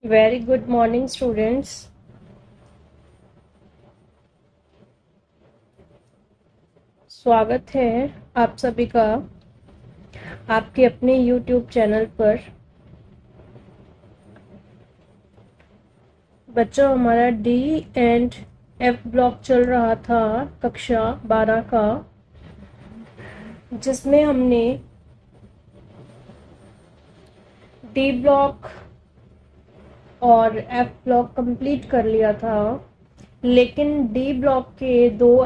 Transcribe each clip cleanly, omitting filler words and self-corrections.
Very good morning students. स्वागत है आप सभी का आपके अपने YouTube चैनल पर। बच्चों, हमारा डी एंड एफ ब्लॉक चल रहा था कक्षा 12 का, जिसमें हमने डी ब्लॉक और एफ ब्लॉक कंप्लीट कर लिया था। लेकिन डी ब्लॉक के दो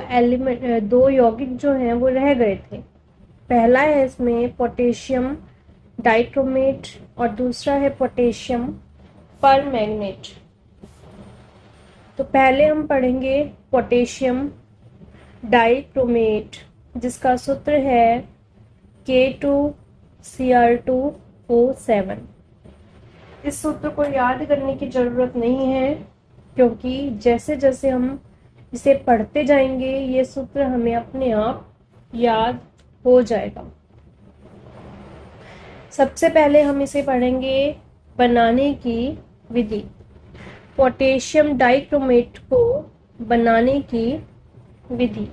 यौगिक जो हैं वो रह गए थे। पहला है इसमें पोटेशियम डाइक्रोमेट और दूसरा है पोटेशियम परमैंगनेट। तो पहले हम पढ़ेंगे पोटेशियम डाइक्रोमेट, जिसका सूत्र है K2Cr2O7। इस सूत्र को याद करने की ज़रूरत नहीं है, क्योंकि जैसे जैसे हम इसे पढ़ते जाएंगे ये सूत्र हमें अपने आप याद हो जाएगा। सबसे पहले हम इसे पढ़ेंगे बनाने की विधि। पोटेशियम डाइक्रोमेट को बनाने की विधि,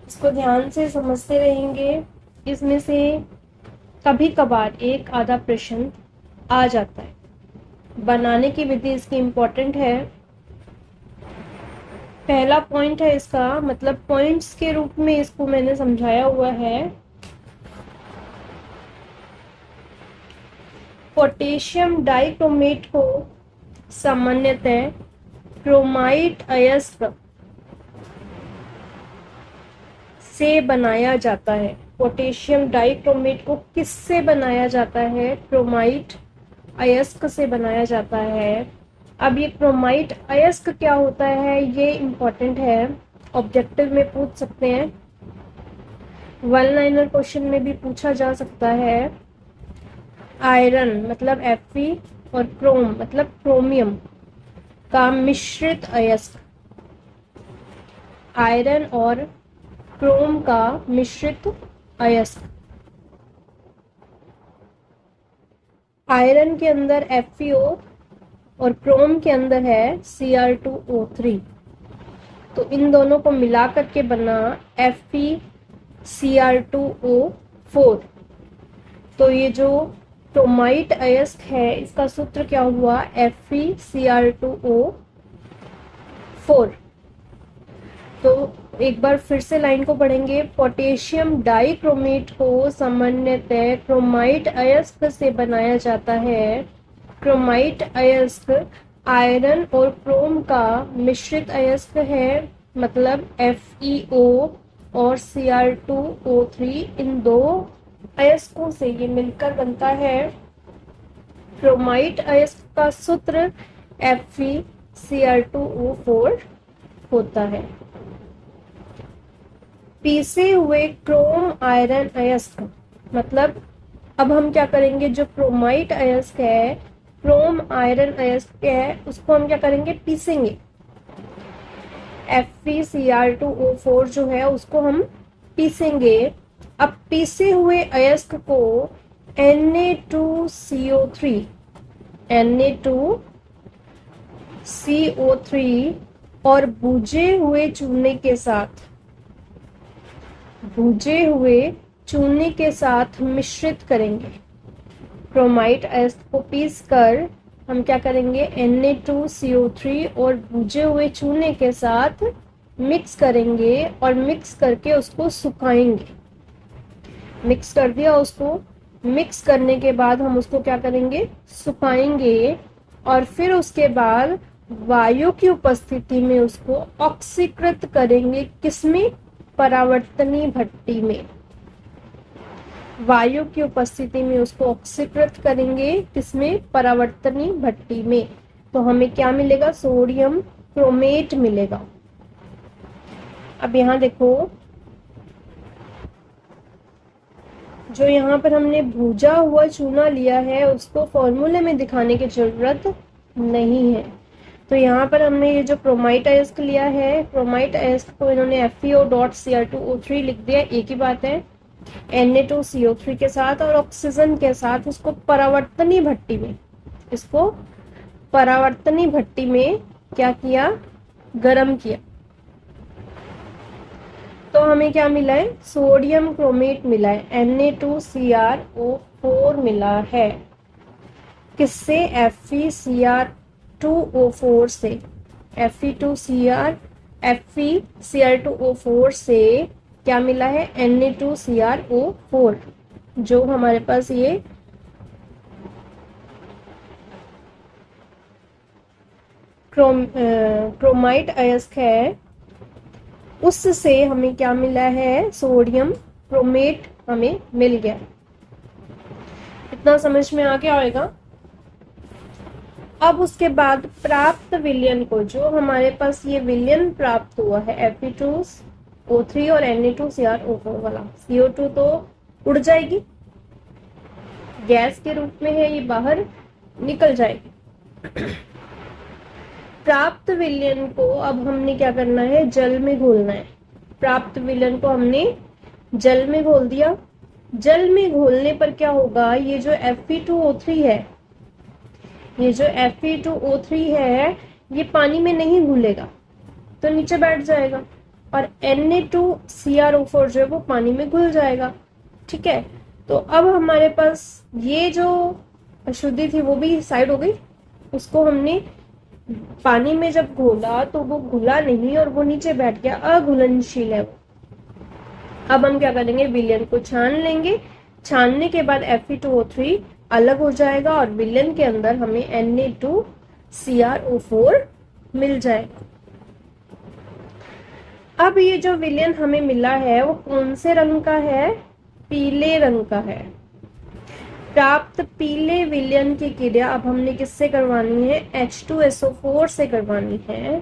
इसको ध्यान से समझते रहेंगे। इसमें से कभी कभार एक आधा प्रश्न आ जाता है। बनाने की विधि इसकी इम्पोर्टेंट है। पहला पॉइंट है इसका, मतलब पॉइंट्स के रूप में इसको मैंने समझाया हुआ है। पोटेशियम डाइक्रोमेट को सामान्यतः क्रोमाइट अयस्क से बनाया जाता है। पोटेशियम डाइक्रोमेट को किससे बनाया जाता है? क्रोमाइट अयस्क से बनाया जाता है। अब ये क्रोमाइट अयस्क क्या होता है, ये इम्पोर्टेंट है, ऑब्जेक्टिव में पूछ सकते हैं, वन लाइनर क्वेश्चन में भी पूछा जा सकता है। आयरन मतलब Fe और क्रोम मतलब क्रोमियम का मिश्रित अयस्क। आयरन और क्रोम का मिश्रित अयस्क। आयरन के अंदर FeO और क्रोम के अंदर है Cr2O3। तो इन दोनों को मिलाकर के बना FeCr2O4। तो ये जो क्रोमाइट अयस्क है इसका सूत्र क्या हुआ? FeCr2O4। तो एक बार फिर से लाइन को पढ़ेंगे। पोटेशियम डाइक्रोमेट को सामान्यतः क्रोमाइट अयस्क से बनाया जाता है। क्रोमाइट अयस्क आयरन और क्रोम का मिश्रित अयस्क है, मतलब FeO और Cr2O3। इन दो अयस्कों से ये मिलकर बनता है क्रोमाइट अयस्क का सूत्र FeCr2O4 होता है। पीसे हुए क्रोम आयरन अयस्क, मतलब अब हम क्या करेंगे, जो क्रोमाइट अयस्क है, क्रोम आयरन अयस्क है, उसको हम क्या करेंगे? पीसेंगे। FeCr2O4 जो है उसको हम पीसेंगे। अब पीसे हुए अयस्क को Na2CO3 और भूजे हुए चूने के साथ मिश्रित करेंगे। क्रोमाइट अयस्क को पीस कर हम क्या करेंगे? Na2CO3 और भूजे हुए चूने के साथ मिक्स करेंगे और मिक्स करके उसको सुखाएंगे। मिक्स कर दिया उसको, मिक्स करने के बाद हम उसको क्या करेंगे? सुखाएंगे। और फिर उसके बाद वायु की उपस्थिति में उसको ऑक्सीकृत करेंगे। किसमें? परावर्तनी भट्टी में। वायु की उपस्थिति में उसको ऑक्सीकृत करेंगे। किसमें? परावर्तनी भट्टी में। तो हमें क्या मिलेगा? सोडियम क्रोमेट मिलेगा। अब यहाँ देखो, जो यहाँ पर हमने भूजा हुआ चूना लिया है उसको फॉर्मूले में दिखाने की जरूरत नहीं है। तो यहाँ पर हमने ये जो क्रोमाइट अयस्क लिया है, क्रोमाइट अयस्क को इन्होंने FeO.Cr2O3 लिख दिया, एक ही बात है। Na2CO3 के साथ और ऑक्सीजन के साथ उसको परावर्तनी भट्टी में इसको परावर्तनी भट्टी में क्या किया, गरम किया। तो हमें क्या मिला है, सोडियम क्रोमेट मिला है, Na2CrO4 मिला है। किससे, FeCr2O4 से, FeCr2O4 से क्या मिला है, Na2CrO4, जो हमारे पास ये क्रोमाइट अयस्क है, उससे हमें क्या मिला है, सोडियम क्रोमेट हमें मिल गया। इतना समझ में आ गया होगा। अब उसके बाद प्राप्त विलयन को, जो हमारे पास ये विलयन प्राप्त हुआ है Fe2O3 और Na2CrO4 वाला, CO2 तो उड़ जाएगी, गैस के रूप में है, ये बाहर निकल जाएगी। प्राप्त विलयन को अब हमने क्या करना है, जल में घोलना है। प्राप्त विलयन को हमने जल में घोल दिया। जल में घोलने पर क्या होगा, ये जो Fe2O3 है, ये जो Fe2O3 है, ये पानी में नहीं घुलेगा, तो नीचे बैठ जाएगा, और Na2CrO4 जो है वो पानी में घुल जाएगा। ठीक है, तो अब हमारे पास ये जो अशुद्धि थी वो भी साइड हो गई। उसको हमने पानी में जब घोला तो वो घुला नहीं और वो नीचे बैठ गया, अघुलनशील है वो। अब हम क्या करेंगे, विलयन को छान लेंगे। छानने के बाद Fe2O3 अलग हो जाएगा और विलयन के अंदर हमें Na2CrO4 मिल जाएगा। अब ये जो विलयन हमें मिला है वो कौन से रंग का है, पीले रंग का है। प्राप्त पीले विलयन की क्रिया अब हमने किससे करवानी है, H2SO4 से करवानी है।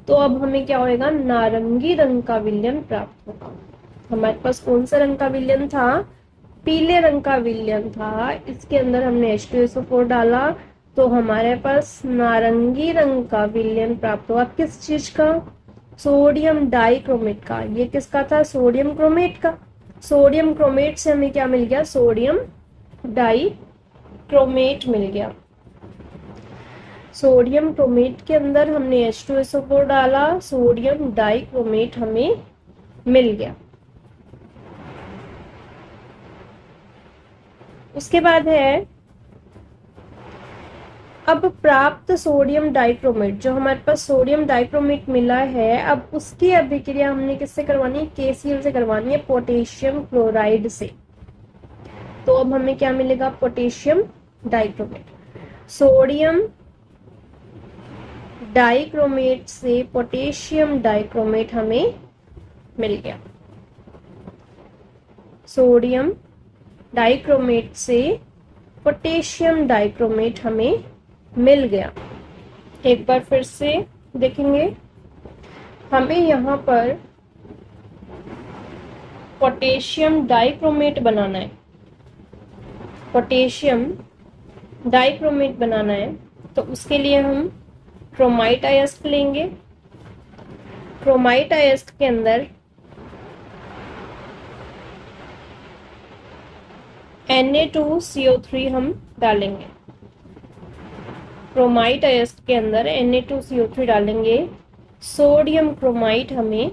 तो अब हमें क्या होएगा, नारंगी रंग का विलयन प्राप्त होगा। हमारे पास कौन सा रंग का विलयन था, पीले रंग का विलयन था। इसके अंदर हमने H2SO4 डाला तो हमारे पास नारंगी रंग का विलयन प्राप्त हुआ। किस चीज का, सोडियम डाइक्रोमेट का। ये किसका था, सोडियम क्रोमेट का। सोडियम क्रोमेट से हमें क्या मिल गया, सोडियम डाइक्रोमेट मिल गया। सोडियम क्रोमेट के अंदर हमने H2SO4 डाला, सोडियम डाइक्रोमेट हमें मिल गया। उसके बाद है अब प्राप्त सोडियम डाइक्रोमेट, जो हमारे पास सोडियम डाइक्रोमेट मिला है, अब उसकी अभिक्रिया हमने किससे करवानी है, KCl से करवानी है, पोटेशियम क्लोराइड से। तो अब हमें क्या मिलेगा, पोटेशियम डाइक्रोमेट। सोडियम डाइक्रोमेट से पोटेशियम डाइक्रोमेट हमें मिल गया। सोडियम डाइक्रोमेट से पोटेशियम डाइक्रोमेट हमें मिल गया। एक बार फिर से देखेंगे, हमें यहाँ पर पोटेशियम डाइक्रोमेट बनाना है। पोटेशियम डाइक्रोमेट बनाना है तो उसके लिए हम क्रोमाइट अयस्क लेंगे। क्रोमाइट अयस्क के अंदर Na2CO3 हम डालेंगे। क्रोमाइट अयस्क के अंदर Na2CO3 डालेंगे, सोडियम क्रोमाइट हमें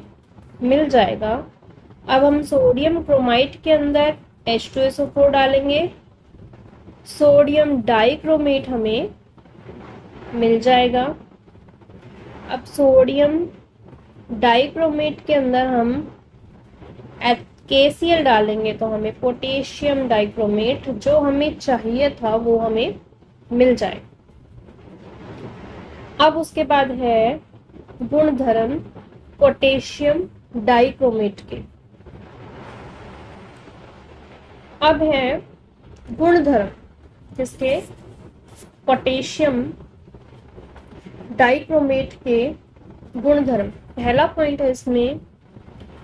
मिल जाएगा। अब हम सोडियम क्रोमाइट के अंदर H2SO4 डालेंगे, सोडियम डाइक्रोमेट हमें मिल जाएगा। अब सोडियम डाइक्रोमेट के अंदर हम KCl डालेंगे तो हमें पोटेशियम डाइक्रोमेट, जो हमें चाहिए था वो हमें मिल जाएगा। अब उसके बाद है गुणधर्म पोटेशियम डाइक्रोमेट के। अब है गुणधर्म किसके, पोटेशियम डाइक्रोमेट के गुणधर्म। पहला पॉइंट है इसमें,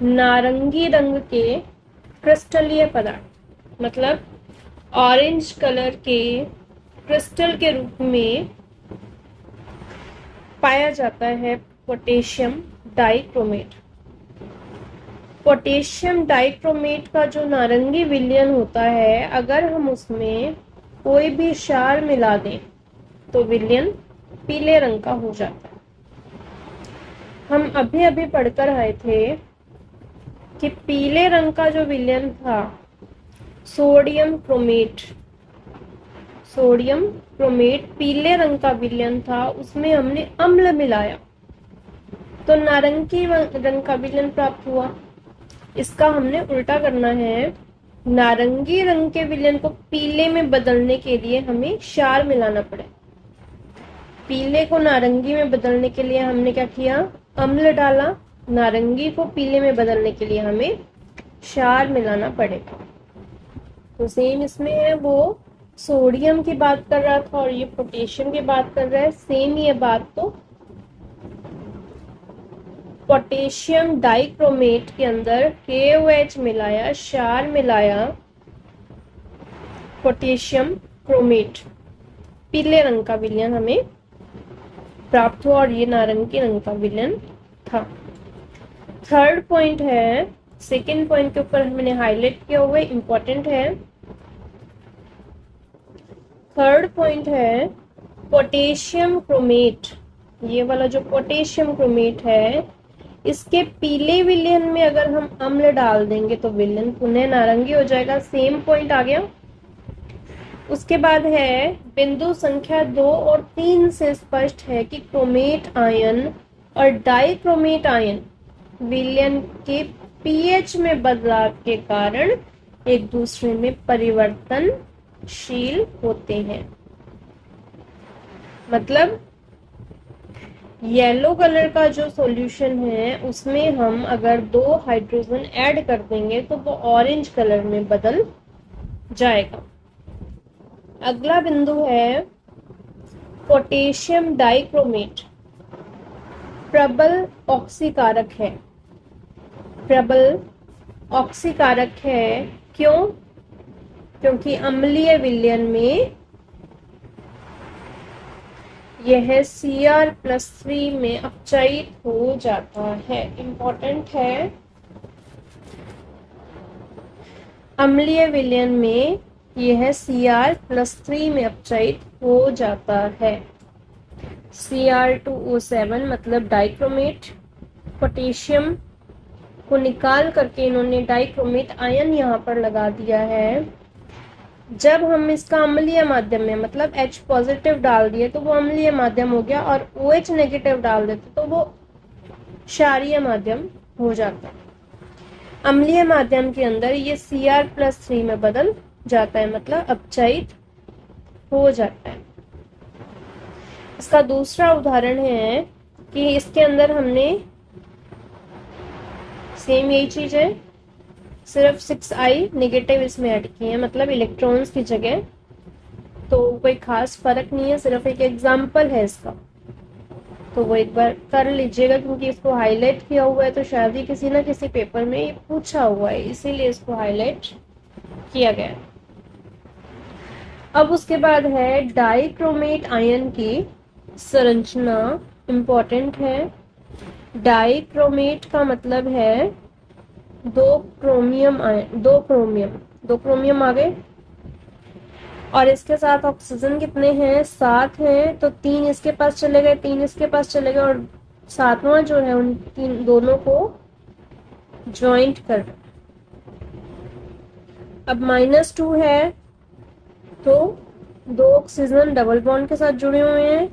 नारंगी रंग के क्रिस्टलीय पदार्थ, मतलब ऑरेंज कलर के क्रिस्टल के रूप में पाया जाता है पोटेशियम डाइक्रोमेट। पोटेशियम डाइक्रोमेट का जो नारंगी विलयन होता है, अगर हम उसमें कोई भी क्षार मिला दें तो विलयन पीले रंग का हो जाता है। हम अभी अभी पढ़कर आए थे कि पीले रंग का जो विलयन था सोडियम क्रोमेट, सोडियम क्रोमेट पीले रंग का विलयन था, उसमें हमने अम्ल मिलाया तो नारंगी रंग का विलयन प्राप्त हुआ। इसका हमने उल्टा करना है, नारंगी रंग के विलयन को पीले में बदलने के लिए हमें क्षार मिलाना पड़े। पीले को नारंगी में बदलने के लिए हमने क्या किया, अम्ल डाला, नारंगी को पीले में बदलने के लिए हमें क्षार मिलाना पड़ेगा। तो सेम इसमें है, वो सोडियम की बात कर रहा था और ये पोटेशियम की बात कर रहा है, सेम ये बात। तो पोटेशियम डाइक्रोमेट के अंदर KOH मिलाया, क्षार मिलाया, पोटेशियम क्रोमेट, पीले रंग का विलयन हमें प्राप्त हुआ और ये नारंगी रंग का विलयन था। थर्ड पॉइंट है, सेकेंड पॉइंट के ऊपर हमने हाईलाइट किया हुआ है, इंपॉर्टेंट है। थर्ड पॉइंट है पोटेशियम क्रोमेट। ये वाला जो पोटेशियम क्रोमेट है, इसके पीले विलयन में अगर हम अम्ल डाल देंगे तो विलयन पुनः नारंगी हो जाएगा। सेम पॉइंट आ गया। उसके बाद है बिंदु संख्या 2 और 3 से स्पष्ट है कि क्रोमेट आयन और डाइक्रोमेट आयन विलयन के pH में बदलाव के कारण एक दूसरे में परिवर्तनशील होते हैं। मतलब येलो कलर का जो सॉल्यूशन है उसमें हम अगर 2 हाइड्रोजन ऐड कर देंगे तो वो ऑरेंज कलर में बदल जाएगा। अगला बिंदु है पोटेशियम डाइक्रोमेट प्रबल ऑक्सीकारक है। प्रबल ऑक्सीकारक है क्यों? क्योंकि अम्लीय विलयन में यह Cr+3 में अपचयित हो जाता है। इंपॉर्टेंट है, अम्लीय विलयन में यह Cr+3 में अपचयित हो जाता है। Cr2O7 मतलब डाइक्रोमेट, पोटेशियम को निकाल करके इन्होंने डाइक्रोमेट आयन यहाँ पर लगा दिया है। जब हम इसका अम्लीय माध्यम में मतलब H पॉजिटिव डाल दिए तो वो अम्लीय माध्यम हो गया, और OH नेगेटिव डाल देते तो वो क्षारीय माध्यम हो जाता है। अम्लीय माध्यम के अंदर ये Cr+3 में बदल जाता है, मतलब अपचयित हो जाता है। इसका दूसरा उदाहरण है कि इसके अंदर हमने सेम यही चीज है, सिर्फ 6I नेगेटिव इसमें ऐड किए हैं, मतलब इलेक्ट्रॉन्स की जगह। तो कोई खास फर्क नहीं है, सिर्फ एक एग्जाम्पल है इसका, तो वो एक बार कर लीजिएगा क्योंकि इसको हाईलाइट किया हुआ है तो शायद ही किसी ना किसी पेपर में ये पूछा हुआ है, इसीलिए इसको हाईलाइट किया गया है। अब उसके बाद है डाइक्रोमेट आयन की संरचना, इंपॉर्टेंट है। डाइक्रोमेट का मतलब है दो क्रोमियम आ गए, और इसके साथ ऑक्सीजन कितने हैं, 7 हैं, तो 3 इसके पास चले गए, 3 इसके पास चले गए, और 7वां जो है उन तीन दोनों को ज्वाइंट कर। अब -2 है तो 2 ऑक्सीजन डबल बॉन्ड के साथ जुड़े हुए हैं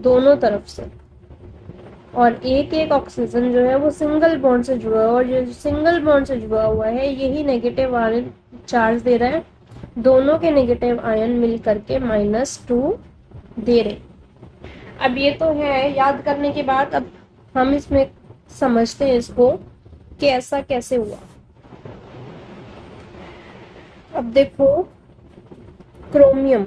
दोनों तरफ से, और एक ऑक्सीजन जो है वो सिंगल बॉन्ड से जुड़ा हुआ है, और जो सिंगल बॉन्ड से जुड़ा हुआ है यही नेगेटिव आयन चार्ज दे रहा है। दोनों के नेगेटिव आयन मिल करके -2 दे रहे। अब ये तो है याद करने के बाद, अब हम इसमें समझते हैं इसको कि ऐसा कैसे हुआ। अब देखो क्रोमियम,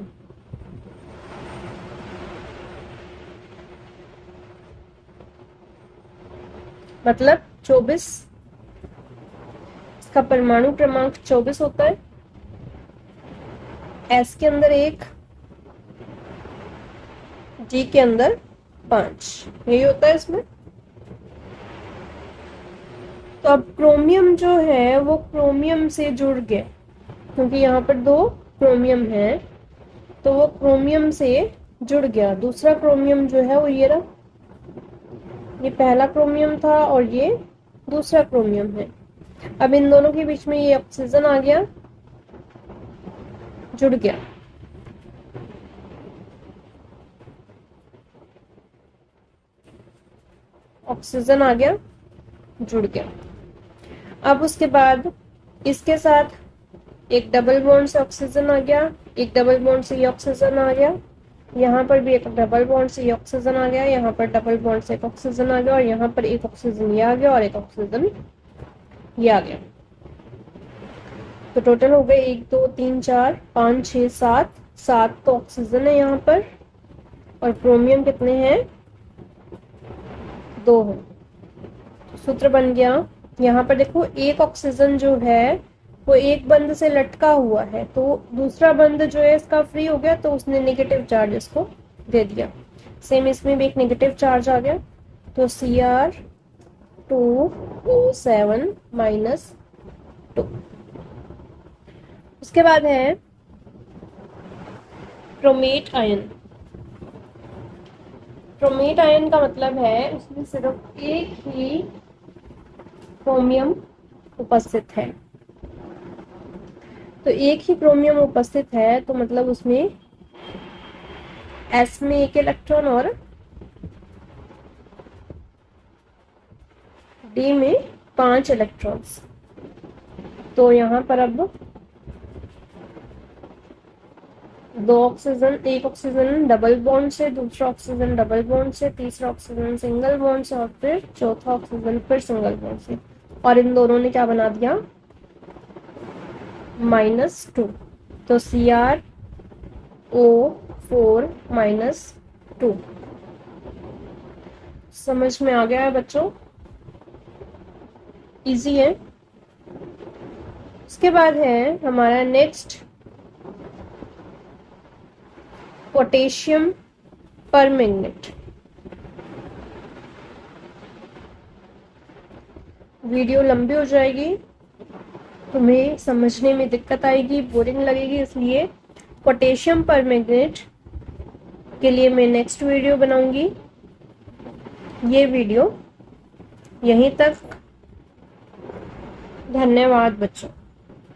मतलब 24, इसका परमाणु क्रमांक 24 होता है। S के अंदर 1, G के अंदर 5, यही होता है इसमें। तो अब क्रोमियम जो है वो क्रोमियम से जुड़ गया, क्योंकि यहाँ पर 2 क्रोमियम है तो वो क्रोमियम से जुड़ गया। दूसरा क्रोमियम जो है वो ये रहा, ये पहला क्रोमियम था और ये दूसरा क्रोमियम है। अब इन दोनों के बीच में ये ऑक्सीजन आ गया, जुड़ गया। ऑक्सीजन आ गया, जुड़ गया। अब उसके बाद इसके साथ एक डबल बॉन्ड से ऑक्सीजन आ गया, एक डबल बॉन्ड से ये ऑक्सीजन आ गया, यहाँ पर भी एक डबल बॉन्ड से ये ऑक्सीजन आ गया, यहाँ पर डबल बॉन्ड से एक ऑक्सीजन आ गया और यहाँ पर एक ऑक्सीजन ये आ गया और एक ऑक्सीजन ये आ गया। तो टोटल हो गए 1 2 3 4 5 6 7, 7 तो ऑक्सीजन है यहाँ पर और क्रोमियम कितने हैं, 2 है। सूत्र बन गया। यहाँ पर देखो एक ऑक्सीजन जो है वो एक बंद से लटका हुआ है, तो दूसरा बंद जो है इसका फ्री हो गया, तो उसने नेगेटिव चार्ज इसको दे दिया। सेम इसमें भी एक नेगेटिव चार्ज आ गया, तो Cr2O7 -2। उसके बाद है क्रोमेट आयन। क्रोमेट आयन का मतलब है उसमें सिर्फ एक ही क्रोमियम उपस्थित है। तो एक ही क्रोमियम उपस्थित है तो मतलब उसमें S में एक इलेक्ट्रॉन और D में 5 इलेक्ट्रॉन्स। तो यहाँ पर अब 2 ऑक्सीजन, एक ऑक्सीजन डबल बॉन्ड से, दूसरा ऑक्सीजन डबल बॉन्ड से, तीसरा ऑक्सीजन सिंगल बॉन्ड से और फिर चौथा ऑक्सीजन फिर सिंगल बॉन्ड से, और इन दोनों ने क्या बना दिया, -2। तो Cr(O4) -2। समझ में आ गया है बच्चों, इजी है। उसके बाद है हमारा नेक्स्ट पोटेशियम परमैंगनेट। वीडियो लंबी हो जाएगी, तुम्हें समझने में दिक्कत आएगी, बोरिंग लगेगी, इसलिए पोटेशियम परमैंगनेट के लिए मैं नेक्स्ट वीडियो बनाऊंगी। ये वीडियो यहीं तक। धन्यवाद बच्चों।